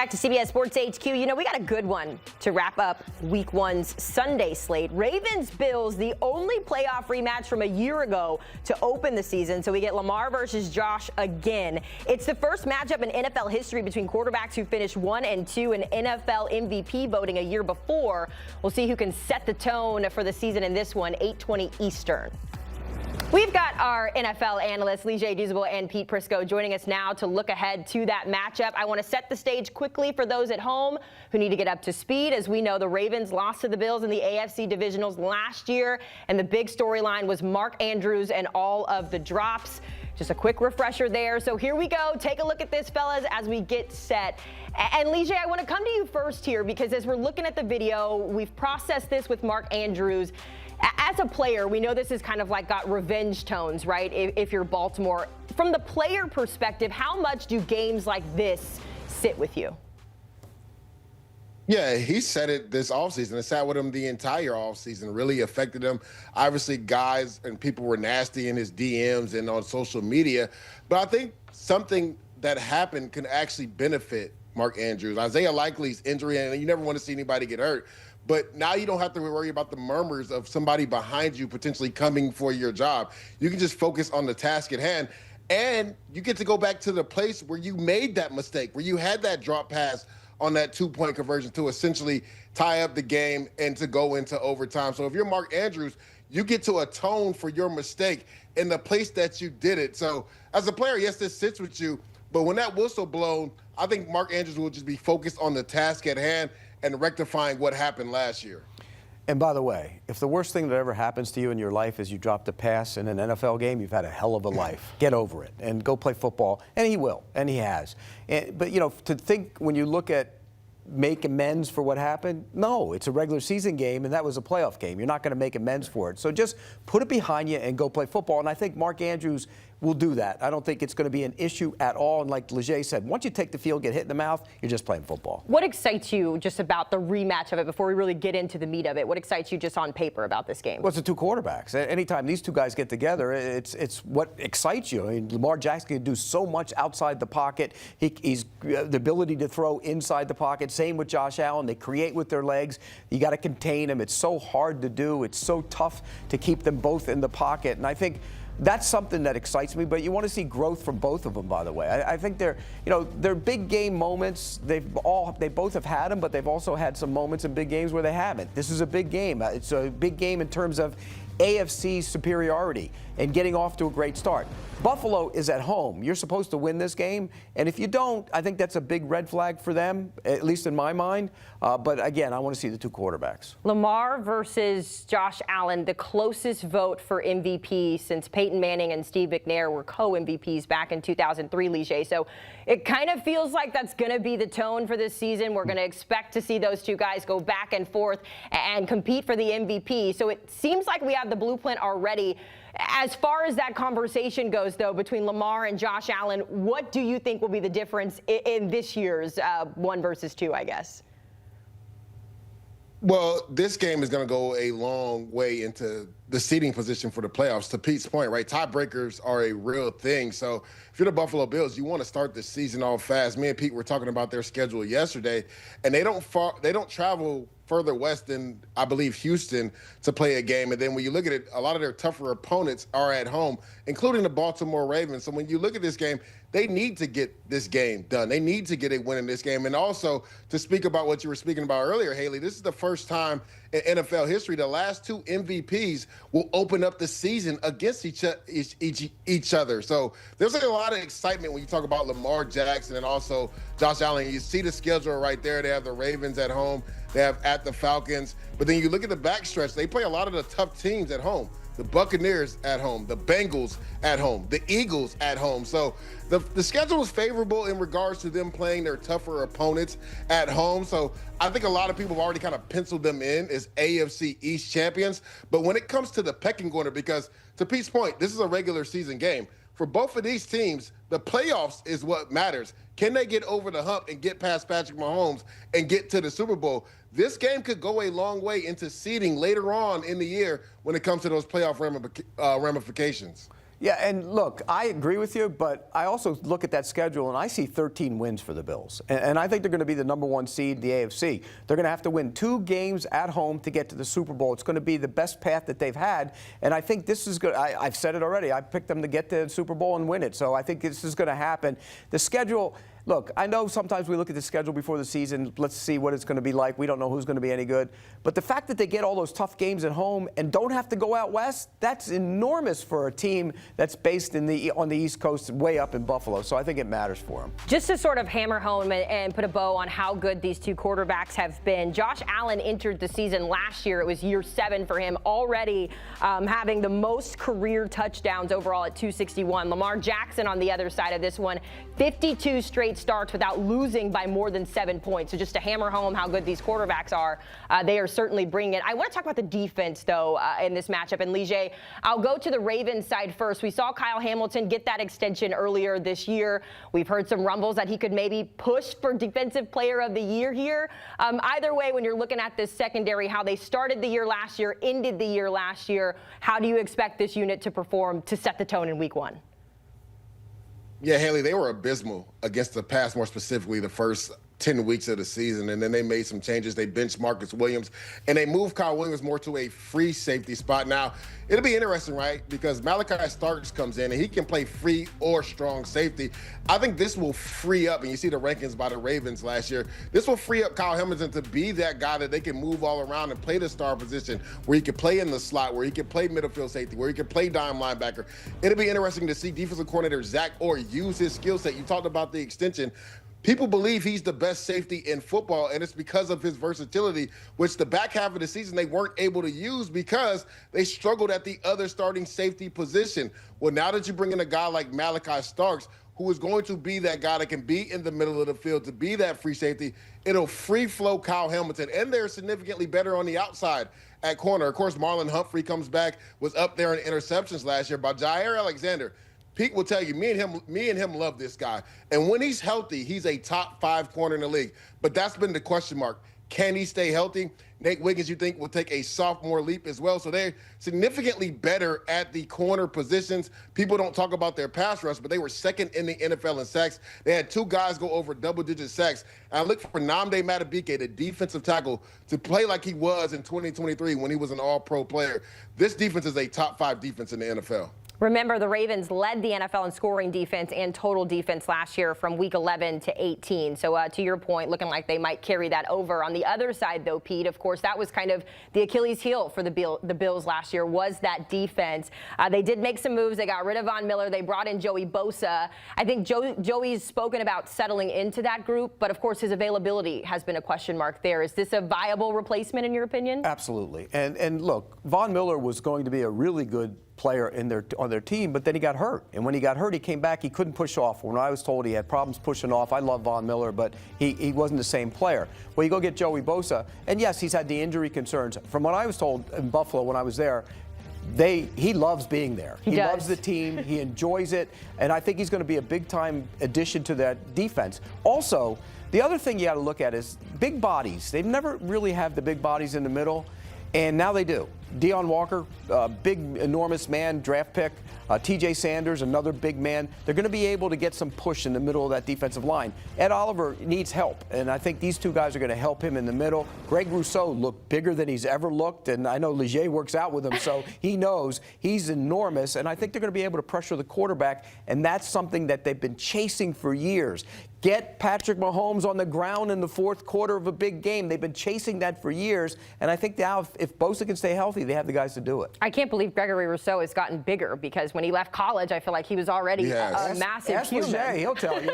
Welcome back to CBS Sports HQ. You know, we got a good one to wrap up Week 1's Sunday slate. Ravens-Bills, the only playoff rematch from a year ago to open the season. So we get Lamar versus Josh again. It's the first matchup in NFL history between quarterbacks who finished 1 and 2 in NFL MVP voting a year before. We'll see who can set the tone for the season in this one, 8:20 Eastern. We've got our NFL analysts, Leger Douzable and Pete Prisco, joining us now to look ahead to that matchup. I want to set the stage quickly for those at home who need to get up to speed. As we know, the Ravens lost to the Bills in the AFC divisionals last year, and the big storyline was Mark Andrews and all of the drops. Just a quick refresher there. So here we go. Take a look at this, fellas, as we get set. And Leger, I want to come to you first here because as we're looking at the video, we've processed this with Mark Andrews. As a player, we know this is kind of like got revenge tones, right? If you're Baltimore. From the player perspective, how much do games like this sit with you? Yeah, he said it this offseason. It sat with him the entire offseason, really affected him. Obviously, guys and people were nasty in his DMs and on social media. But I think something that happened can actually benefit Mark Andrews. Isaiah Likely's injury, and you never want to see anybody get hurt. But now you don't have to worry about the murmurs of somebody behind you potentially coming for your job. You can just focus on the task at hand. And you get to go back to the place where you made that mistake, where you had that drop pass on that 2-point conversion to essentially tie up the game and to go into overtime. So if you're Mark Andrews, you get to atone for your mistake in the place that you did it. So as a player, yes, this sits with you. But when that whistle blown, I think Mark Andrews will just be focused on the task at hand and rectifying what happened last year. And by the way, if the worst thing that ever happens to you in your life is you dropped a pass in an NFL game, you've had a hell of a life. Get over it and go play football. And he will, and he has. But, you know, to think when you look at make amends for what happened, no, it's a regular season game, and that was a playoff game. You're not going to make amends for it. So just put it behind you and go play football. And I think Mark Andrews will do that. I don't think it's going to be an issue at all. And like Leger said, once you take the field, get hit in the mouth, you're just playing football. What excites you just about the rematch of it before we really get into the meat of it? What excites you just on paper about this game? Well, it's the two quarterbacks. Anytime these two guys get together, it's what excites you. I mean, Lamar Jackson can do so much outside the pocket. He's the ability to throw inside the pocket. Same with Josh Allen. They create with their legs. You got to contain them. It's so hard to do. It's so tough to keep them both in the pocket. And I think that's something that excites me, but you want to see growth from both of them, by the way. I think they're big game moments. They both have had them, but they've also had some moments in big games where they haven't. This is a big game. It's a big game in terms of AFC superiority and getting off to a great start. Buffalo is at home. You're supposed to win this game, and if you don't, I think that's a big red flag for them, at least in my mind. But again, I want to see the two quarterbacks. Lamar versus Josh Allen, the closest vote for MVP since Peyton Manning and Steve McNair were co-MVPs back in 2003, Leger. So it kind of feels like that's going to be the tone for this season. We're going to expect to see those two guys go back and forth and compete for the MVP. So it seems like we have the blueprint already. As far as that conversation goes, though, between Lamar and Josh Allen, what do you think will be the difference in this year's 1 versus 2, I guess? Well, this game is going to go a long way into the seeding position for the playoffs. To Pete's point, right, tiebreakers are a real thing. So if you're the Buffalo Bills, you want to start the season off fast. Me and Pete were talking about their schedule yesterday, and they don't travel further west than, I believe, Houston to play a game. And then when you look at it, a lot of their tougher opponents are at home, including the Baltimore Ravens. So when you look at this game, they need to get this game done. They need to get a win in this game. And also, to speak about what you were speaking about earlier, Haley, this is the first time in NFL history the last two MVPs will open up the season against each other. So there's a lot of excitement when you talk about Lamar Jackson and also Josh Allen. You see the schedule right there. They have the Ravens at home. They have at the Falcons. But then you look at the backstretch. They play a lot of the tough teams at home. The Buccaneers at home, the Bengals at home, the Eagles at home. So the schedule is favorable in regards to them playing their tougher opponents at home. So I think a lot of people have already kind of penciled them in as AFC East champions. But when it comes to the pecking order, because to Pete's point, this is a regular season game. For both of these teams, the playoffs is what matters. Can they get over the hump and get past Patrick Mahomes and get to the Super Bowl? This game could go a long way into seeding later on in the year when it comes to those playoff ramifications. Yeah, and look, I agree with you, but I also look at that schedule and I see 13 wins for the Bills. And I think they're going to be the #1 seed in the AFC. They're going to have to win 2 games at home to get to the Super Bowl. It's going to be the best path that they've had. And I think this is good. I've said it already. I picked them to get to the Super Bowl and win it. So I think this is going to happen. The schedule. Look, I know sometimes we look at the schedule before the season. Let's see what it's going to be like. We don't know who's going to be any good. But the fact that they get all those tough games at home and don't have to go out west, that's enormous for a team that's based on the East Coast, way up in Buffalo. So I think it matters for them. Just to sort of hammer home and put a bow on how good these 2 quarterbacks have been, Josh Allen entered the season last year. It was year 7 for him, already having the most career touchdowns overall at 261. Lamar Jackson on the other side of this one, 52 straight starts without losing by more than 7 points. So just to hammer home how good these quarterbacks are, they are certainly bringing it. I want to talk about the defense, though, in this matchup. And, Leger, I'll go to the Ravens side first. We saw Kyle Hamilton get that extension earlier this year. We've heard some rumbles that he could maybe push for Defensive Player of the Year here. Either way, when you're looking at this secondary, how they started the year last year, ended the year last year, how do you expect this unit to perform to set the tone in Week 1? Yeah, Haley, they were abysmal against the pass, more specifically the first 10 weeks of the season, and then they made some changes. They benched Marcus Williams, and they moved Kyle Williams more to a free safety spot. Now, it'll be interesting, right, because Malachi Starks comes in, and he can play free or strong safety. I think this will free up, and you see the rankings by the Ravens last year, this will free up Kyle Hamilton to be that guy that they can move all around and play the star position, where he can play in the slot, where he can play middle field safety, where he can play dime linebacker. It'll be interesting to see defensive coordinator Zach Orr use his skill set. You talked about the extension. People believe he's the best safety in football, and it's because of his versatility, which the back half of the season they weren't able to use because they struggled at the other starting safety position. Well, now that you bring in a guy like Malachi Starks, who is going to be that guy that can be in the middle of the field to be that free safety, it'll free flow Kyle Hamilton, and they're significantly better on the outside at corner. Of course, Marlon Humphrey comes back, was up there in interceptions last year, but Jair Alexander, Pete will tell you, me and him love this guy. And when he's healthy, he's a top 5 corner in the league. But that's been the question mark. Can he stay healthy? Nate Wiggins, you think, will take a sophomore leap as well. So they're significantly better at the corner positions. People don't talk about their pass rush, but they were second in the NFL in sacks. They had 2 guys go over double-digit sacks. And I look for Nnamdi Madubuike, the defensive tackle, to play like he was in 2023 when he was an all-pro player. This defense is a top 5 defense in the NFL. Remember, the Ravens led the NFL in scoring defense and total defense last year from Week 11 to 18. So to your point, looking like they might carry that over. On the other side, though, Pete, of course, that was kind of the Achilles heel for the Bills last year, was that defense. They did make some moves. They got rid of Von Miller. They brought in Joey Bosa. I think Joey's spoken about settling into that group, but, of course, his availability has been a question mark there. Is this a viable replacement, in your opinion? Absolutely. And look, Von Miller was going to be a really good player on their team, but then he got hurt. And when he got hurt, he came back, he couldn't push off. When I was told he had problems pushing off, I love Von Miller, but he wasn't the same player. Well, you go get Joey Bosa, and yes, he's had the injury concerns. From what I was told in Buffalo when I was there, he loves being there. He loves the team. He enjoys it. And I think he's going to be a big-time addition to that defense. Also, the other thing you got to look at is big bodies. They've never really had the big bodies in the middle, and now they do. Deion Walker, big, enormous man, draft pick. T.J. Sanders, another big man. They're going to be able to get some push in the middle of that defensive line. Ed Oliver needs help, and I think these 2 guys are going to help him in the middle. Greg Rousseau looked bigger than he's ever looked, and I know Leger works out with him, so he knows he's enormous, and I think they're going to be able to pressure the quarterback, and that's something that they've been chasing for years. Get Patrick Mahomes on the ground in the 4th quarter of a big game. They've been chasing that for years, and I think now if Bosa can stay healthy, they have the guys to do it. I can't believe Gregory Rousseau has gotten bigger, because when he left college, I feel like he was already a massive human. Leger, he'll tell you.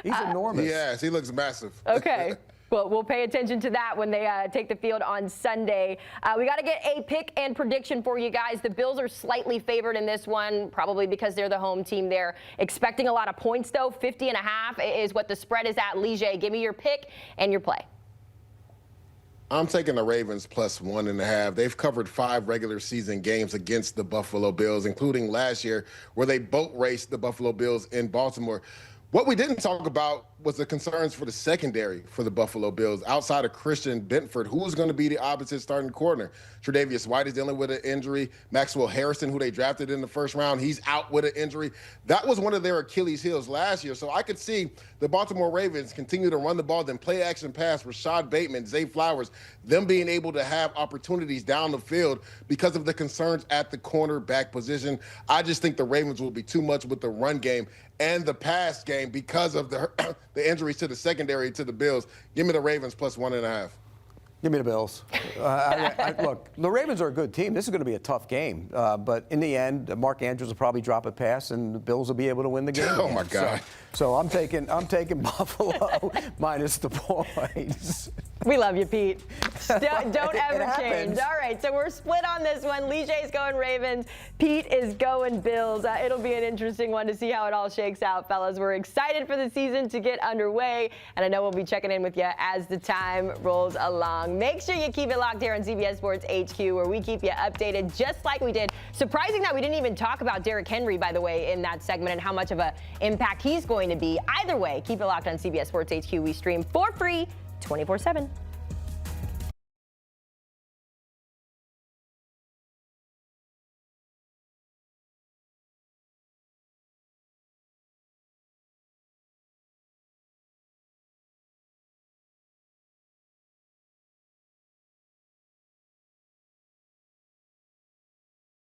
He's enormous. Yes, he looks massive. Okay. Well, we'll pay attention to that when they take the field on Sunday. We got to get a pick and prediction for you guys. The Bills are slightly favored in this one, probably because they're the home team there. Expecting a lot of points, though. 50.5 is what the spread is at. Leger, give me your pick and your play. I'm taking the Ravens plus 1.5. They've covered 5 regular season games against the Buffalo Bills, including last year where they boat raced the Buffalo Bills in Baltimore. What we didn't talk about was the concerns for the secondary for the Buffalo Bills. Outside of Christian Benford, who is going to be the opposite starting corner? Tre'Davious White is dealing with an injury. Maxwell Harrison, who they drafted in the first round, he's out with an injury. That was one of their Achilles heels last year. So I could see the Baltimore Ravens continue to run the ball, then play action pass, Rashad Bateman, Zay Flowers, them being able to have opportunities down the field because of the concerns at the cornerback position. I just think the Ravens will be too much with the run game and the pass game because of the injuries to the secondary to the Bills. Give me the Ravens plus 1.5. Give me the Bills. Look, the Ravens are a good team. This is going to be a tough game. But in the end, Mark Andrews will probably drop a pass, and the Bills will be able to win the game. Oh, my God. So I'm taking Buffalo minus the points. We love you, Pete. Don't ever change. All right, so we're split on this one. Leger's going Ravens. Pete is going Bills. It'll be an interesting one to see how it all shakes out, fellas. We're excited for the season to get underway, and I know we'll be checking in with you as the time rolls along. Make sure you keep it locked here on CBS Sports HQ, where we keep you updated just like we did. Surprising that we didn't even talk about Derrick Henry, by the way, in that segment and how much of an impact he's going to be. Either way, keep it locked on CBS Sports HQ. We stream for free 24/7.